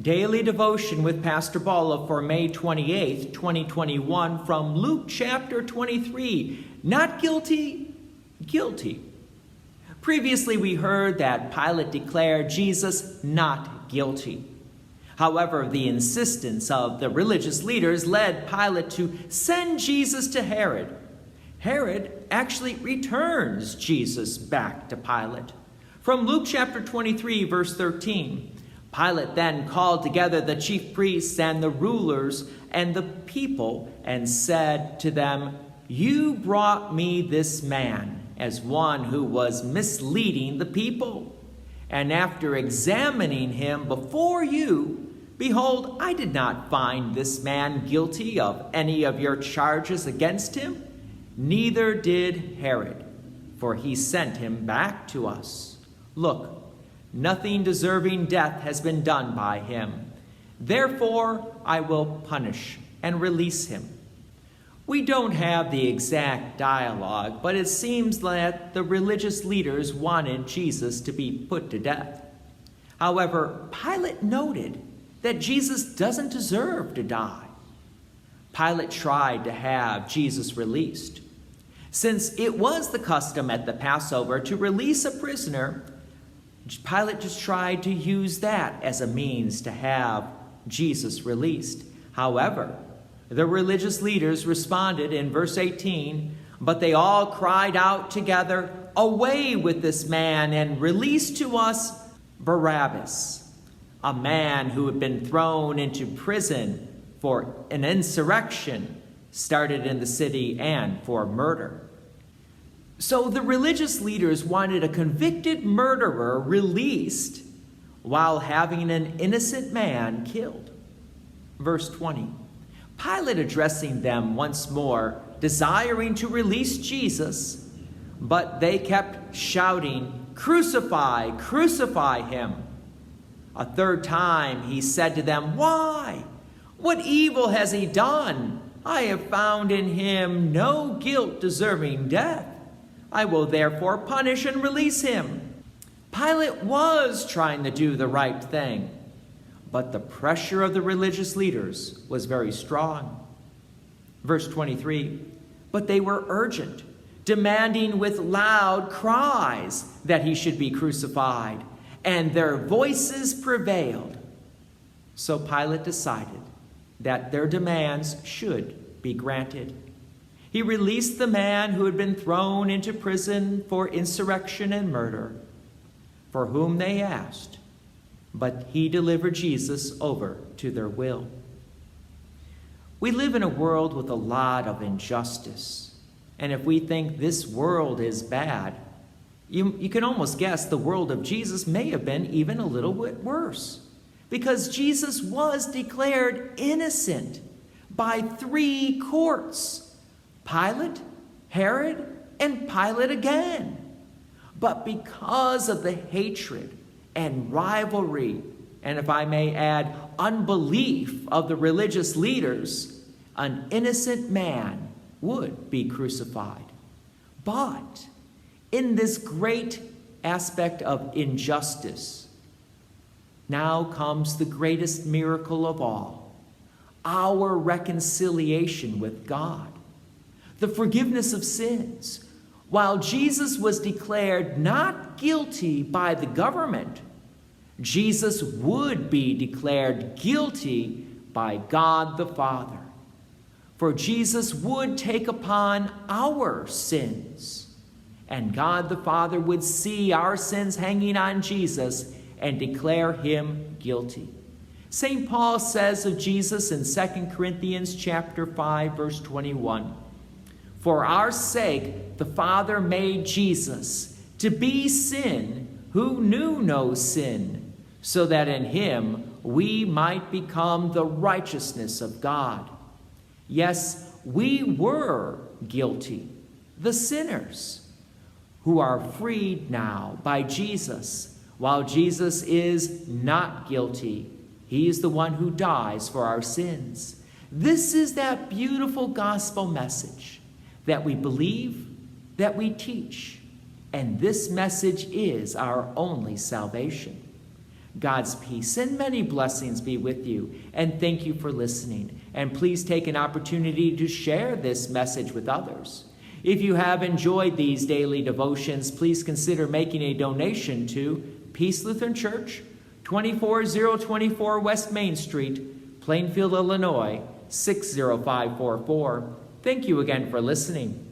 Daily Devotion with Pastor Balla for May 28th, 2021 from Luke chapter 23. Not guilty, guilty. Previously we heard that Pilate declared Jesus not guilty. However, the insistence of the religious leaders led Pilate to send Jesus to Herod. Herod actually returns Jesus back to Pilate. From Luke chapter 23, verse 13, Pilate then called together the chief priests and the rulers and the people and said to them, "You brought me this man as one who was misleading the people. And after examining him before you, behold, I did not find this man guilty of any of your charges against him. Neither did Herod, for he sent him back to us. Look, nothing deserving death has been done by him. Therefore, I will punish and release him." We don't have the exact dialogue, but it seems that the religious leaders wanted Jesus to be put to death. However, Pilate noted that Jesus doesn't deserve to die. Pilate tried to have Jesus released. Since it was the custom at the Passover to release a prisoner, Pilate just tried to use that as a means to have Jesus released. However, the religious leaders responded in verse 18, "But they all cried out together, 'Away with this man and release to us Barabbas,' a man who had been thrown into prison for an insurrection started in the city and for murder." So the religious leaders wanted a convicted murderer released while having an innocent man killed. Verse 20, Pilate addressing them once more, desiring to release Jesus, but they kept shouting, "Crucify, crucify him." A third time he said to them, "Why? What evil has he done? I have found in him no guilt deserving death. I will therefore punish and release him." Pilate was trying to do the right thing, but the pressure of the religious leaders was very strong. Verse 23, "But they were urgent, demanding with loud cries that he should be crucified, and their voices prevailed." So Pilate decided that their demands should be granted. He released the man who had been thrown into prison for insurrection and murder, for whom they asked, but he delivered Jesus over to their will. We live in a world with a lot of injustice, and if we think this world is bad, you can almost guess the world of Jesus may have been even a little bit worse, because Jesus was declared innocent by 3 courts: Pilate, Herod, and Pilate again. But because of the hatred and rivalry, and if I may add, unbelief of the religious leaders, an innocent man would be crucified. But in this great aspect of injustice, now comes the greatest miracle of all, our reconciliation with God. The forgiveness of sins. While Jesus was declared not guilty by the government, Jesus would be declared guilty by God the Father. For Jesus would take upon our sins, and God the Father would see our sins hanging on Jesus and declare him guilty. St. Paul says of Jesus in 2 Corinthians chapter 5, verse 21, "For our sake the Father made Jesus to be sin who knew no sin, so that in him we might become the righteousness of God." Yes, we were guilty, the sinners, who are freed now by Jesus, while Jesus is not guilty. He is the one who dies for our sins. This is that beautiful gospel message that we believe, that we teach, and this message is our only salvation. God's peace and many blessings be with you, and thank you for listening. And please take an opportunity to share this message with others. If you have enjoyed these daily devotions, please consider making a donation to Peace Lutheran Church, 24024 West Main Street, Plainfield, Illinois, 60544. Thank you again for listening.